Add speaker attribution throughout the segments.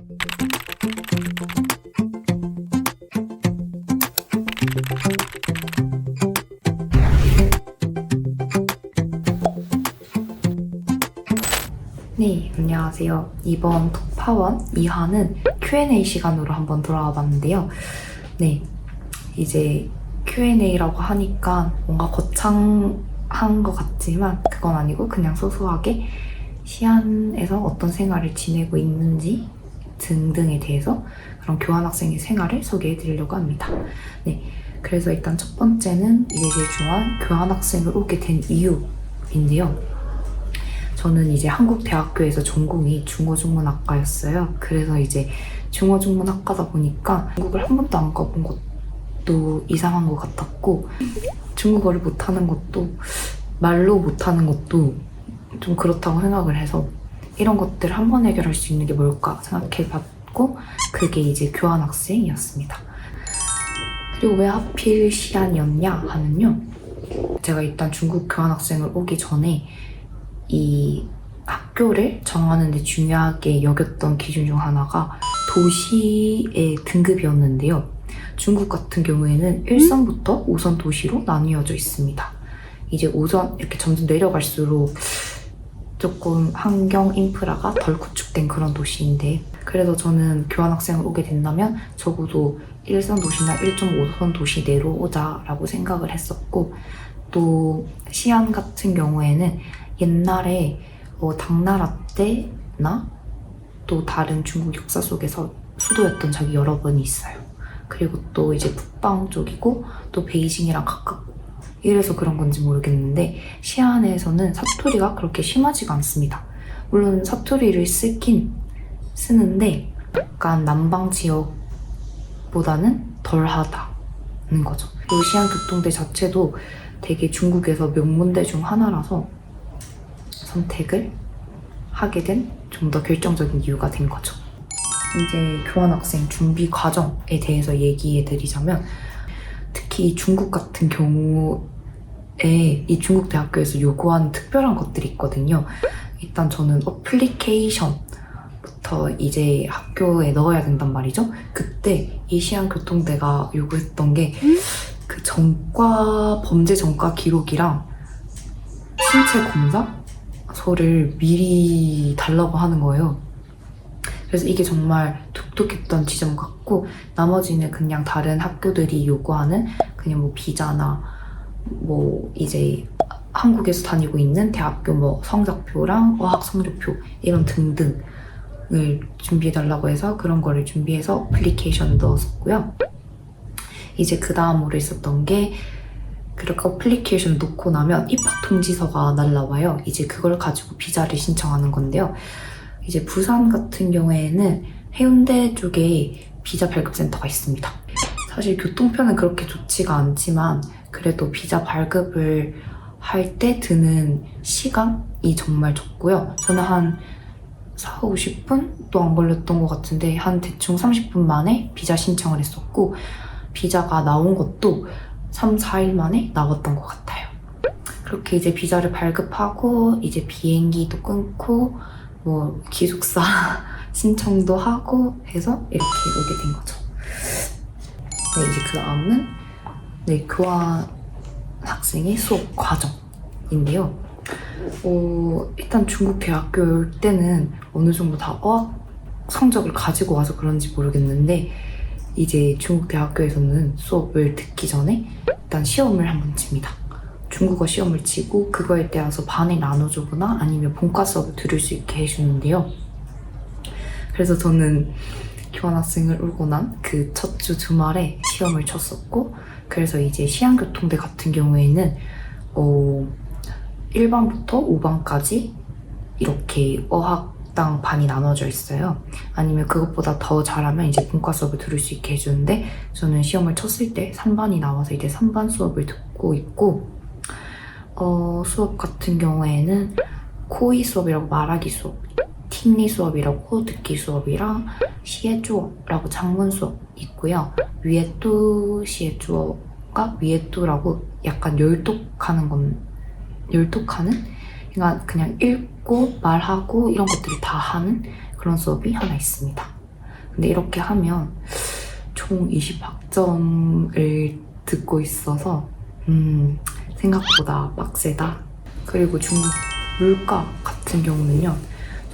Speaker 1: 네, 안녕하세요. 이번 독파원 2화는 Q&A 시간으로 한번 돌아와 봤는데요. 네, 이제 Q&A라고 하니까 뭔가 거창한 것 같지만 그건 아니고 그냥 소소하게 시안에서 어떤 생활을 지내고 있는지 등등에 대해서 그런 교환학생의 생활을 소개해 드리려고 합니다. 네, 그래서 일단 첫 번째는 이제 제일 중요한 교환학생을 오게 된 이유인데요. 저는 이제 한국 대학교에서 전공이 중어중문학과였어요. 그래서 이제 중어중문학과다 보니까 중국을 한 번도 안 가본 것도 이상한 것 같았고, 중국어를 못하는 것도, 말로 못하는 것도 좀 그렇다고 생각을 해서 이런 것들을 한 번 해결할 수 있는 게 뭘까 생각해봤고, 그게 이제 교환학생이었습니다. 그리고 왜 하필 시안이었냐 하면요, 제가 일단 중국 교환학생을 오기 전에 이 학교를 정하는 데 중요하게 여겼던 기준 중 하나가 도시의 등급이었는데요. 중국 같은 경우에는 1선부터 5선 도시로 나뉘어져 있습니다. 이제 5선 이렇게 점점 내려갈수록 조금 환경 인프라가 덜 구축된 그런 도시인데, 그래서 저는 교환학생을 오게 된다면 적어도 1선 도시나 1.5선 도시 내로 오자라고 생각을 했었고, 또 시안 같은 경우에는 옛날에 당나라 때나 또 다른 중국 역사 속에서 수도였던 적이 여러 번이 있어요. 그리고 또 이제 북방 쪽이고 또 베이징이랑 가깝고 이래서 그런 건지 모르겠는데 시안에서는 사투리가 그렇게 심하지가 않습니다. 물론 사투리를 쓰긴 쓰는데 약간 남방 지역보다는 덜하다는 거죠. 그리고 시안 교통대 자체도 되게 중국에서 명문대 중 하나라서 선택을 하게 된 좀 더 결정적인 이유가 된 거죠. 이제 교환학생 준비 과정에 대해서 얘기해 드리자면, 특히 중국 같은 경우에 이 중국 대학교에서 요구하는 특별한 것들이 있거든요. 일단 저는 어플리케이션부터 이제 학교에 넣어야 된단 말이죠. 그때 이 시안교통대가 요구했던 게 그 범죄 전과 기록이랑 신체 검사서를 미리 달라고 하는 거예요. 그래서 이게 정말 독특했던 지점 같고, 나머지는 그냥 다른 학교들이 요구하는 그냥 뭐 비자나 뭐 이제 한국에서 다니고 있는 대학교 뭐 성적표랑 어학 성적표 이런 등등을 준비해달라고 해서 그런 거를 준비해서 어플리케이션을 넣었었고요. 이제 그 다음으로 있었던 게, 그렇게 어플리케이션을 놓고 나면 입학 통지서가 날라와요. 이제 그걸 가지고 비자를 신청하는 건데요. 이제 부산 같은 경우에는 해운대 쪽에 비자 발급센터가 있습니다. 사실 교통편은 그렇게 좋지가 않지만 그래도 비자 발급을 할 때 드는 시간이 정말 적고요. 저는 한 4, 50분도 안 걸렸던 것 같은데 한 대충 30분 만에 비자 신청을 했었고, 비자가 나온 것도 3, 4일 만에 나왔던 것 같아요. 그렇게 이제 비자를 발급하고 이제 비행기도 끊고 뭐 기숙사 신청도 하고 해서 이렇게 오게 된 거죠. 네, 이제 그 다음은 교환 학생의 수업 과정인데요. 일단 중국 대학교 올 때는 어느 정도 다 어학 성적을 가지고 와서 그런지 모르겠는데, 이제 중국 대학교에서는 수업을 듣기 전에 일단 시험을 한번 칩니다. 중국어 시험을 치고 그거에 따라서 반에 나눠주거나 아니면 본과 수업을 들을 수 있게 해주는데요. 그래서 저는 교환학생을 오고 난 그 첫 주 주말에 시험을 쳤었고, 그래서 이제 시안교통대 같은 경우에는 1반부터 5반까지 이렇게 어학당 반이 나눠져 있어요. 아니면 그것보다 더 잘하면 이제 본과 수업을 들을 수 있게 해주는데, 저는 시험을 쳤을 때 3반이 나와서 이제 3반 수업을 듣고 있고, 수업 같은 경우에는 코이 수업이라고 말하기 수업, 팅리 수업이라고 듣기 수업이랑 시에주어라고 장문 수업 있고요. 위에뚜 시에주어가 위에뚜라고 약간 열독하는, 그러니까 그냥 읽고 말하고 이런 것들을 다 하는 그런 수업이 하나 있습니다. 근데 이렇게 하면 총 20학점을 듣고 있어서 생각보다 빡세다. 그리고 중국 물가 같은 경우는요.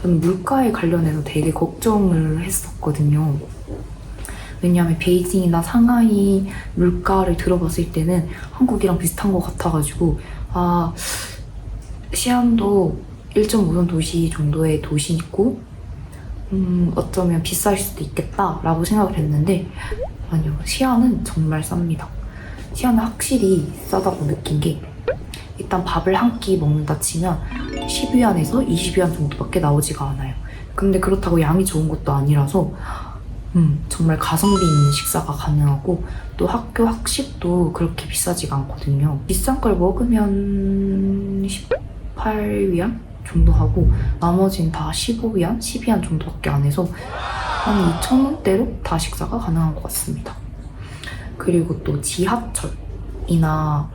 Speaker 1: 저는 물가에 관련해서 되게 걱정을 했었거든요. 왜냐하면 베이징이나 상하이 물가를 들어봤을 때는 한국이랑 비슷한 것 같아가지고 시안도 1.5선 도시 정도의 도시이고 어쩌면 비쌀 수도 있겠다라고 생각을 했는데 아니요, 시안은 정말 쌉니다. 시안은 확실히 싸다고 느낀 게 일단 밥을 한 끼 먹는다 치면 10위안에서 20위안 정도밖에 나오지가 않아요. 근데 그렇다고 양이 좋은 것도 아니라서 정말 가성비 있는 식사가 가능하고 또 학교 학식도 그렇게 비싸지가 않거든요. 비싼 걸 먹으면 18위안 정도 하고 나머지는 다 15위안, 12위안 정도밖에 안 해서 한 2,000원대로 다 식사가 가능한 것 같습니다. 그리고 또 지하철이나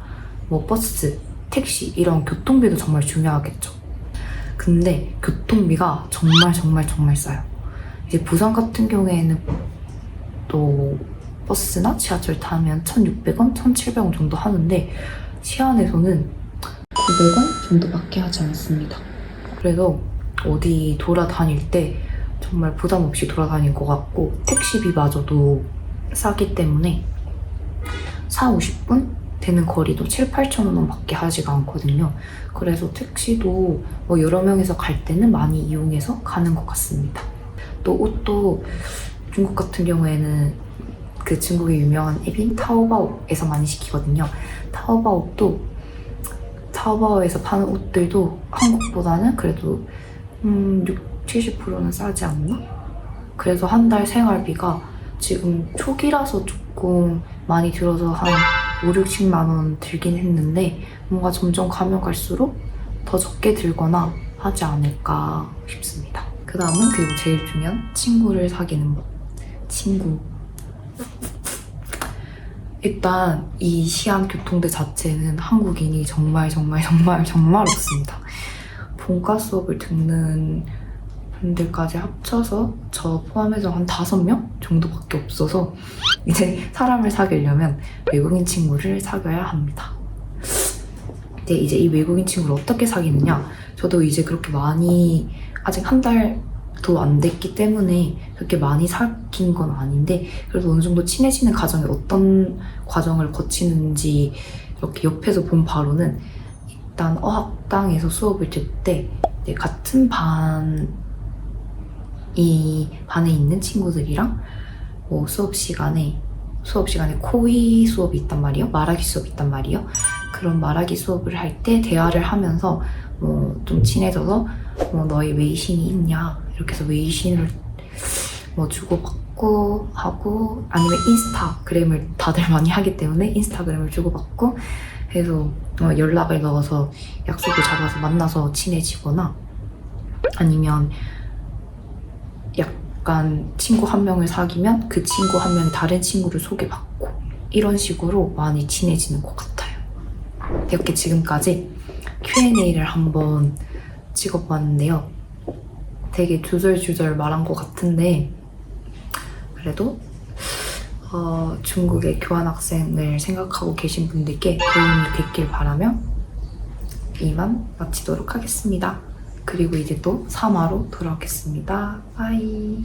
Speaker 1: 뭐 버스, 택시 이런 교통비도 정말 중요하겠죠. 근데 교통비가 정말 싸요. 이제 부산 같은 경우에는 또 버스나 지하철 타면 1,600원, 1,700원 정도 하는데 시안에서는 900원 정도밖에 하지 않습니다. 그래서 어디 돌아다닐 때 정말 부담 없이 돌아다닐 것 같고 택시비마저도 싸기 때문에 40-50분 되는 거리도 7,000-8,000원 밖에 하지가 않거든요. 그래서 택시도 뭐 여러 명이서 갈 때는 많이 이용해서 가는 것 같습니다. 또 옷도 중국 같은 경우에는 그 중국의 유명한 앱인 타오바오에서 많이 시키거든요. 타오바오에서 파는 옷들도 한국보다는 그래도 60-70%는 싸지 않나? 그래서 한 달 생활비가 지금 초기라서 조금 많이 들어서 한 5-60만 원 들긴 했는데 뭔가 점점 가면 갈수록 더 적게 들거나 하지 않을까 싶습니다. 그 다음은 그리고 제일 중요한 친구를 사귀는 법. 친구. 일단 이 시안 교통대 자체는 한국인이 정말 없습니다. 본과 수업을 듣는 분들까지 합쳐서 저 포함해서 한 5명 정도밖에 없어서 이제 사람을 사귀려면 외국인 친구를 사귀어야 합니다. 근데 이제 이 외국인 친구를 어떻게 사귀느냐? 저도 이제 그렇게 많이 아직 한 달도 안 됐기 때문에 그렇게 많이 사귄 건 아닌데 그래도 어느 정도 친해지는 과정에 어떤 과정을 거치는지 이렇게 옆에서 본 바로는 일단 어학당에서 수업을 들 때 같은 반에 있는 친구들이랑 뭐 수업 시간에 코이 수업이 있단 말이에요. 말하기 수업이 있단 말이에요. 그런 말하기 수업을 할 때 대화를 하면서 뭐 좀 친해져서 뭐 너의 웨이신이 있냐 이렇게 해서 웨이신을 뭐 주고받고 하고 아니면 인스타그램을 다들 많이 하기 때문에 인스타그램을 주고받고 해서 연락을 넣어서 약속을 잡아서 만나서 친해지거나 아니면 약간 친구 한 명을 사귀면 그 친구 한 명이 다른 친구를 소개받고 이런 식으로 많이 친해지는 것 같아요. 이렇게 지금까지 Q&A를 한번 찍어봤는데요. 되게 주절주절 말한 것 같은데 그래도 중국의 교환학생을 생각하고 계신 분들께 도움이 됐길 바라며 이만 마치도록 하겠습니다. 그리고 이제 또 3화로 돌아오겠습니다. 바이.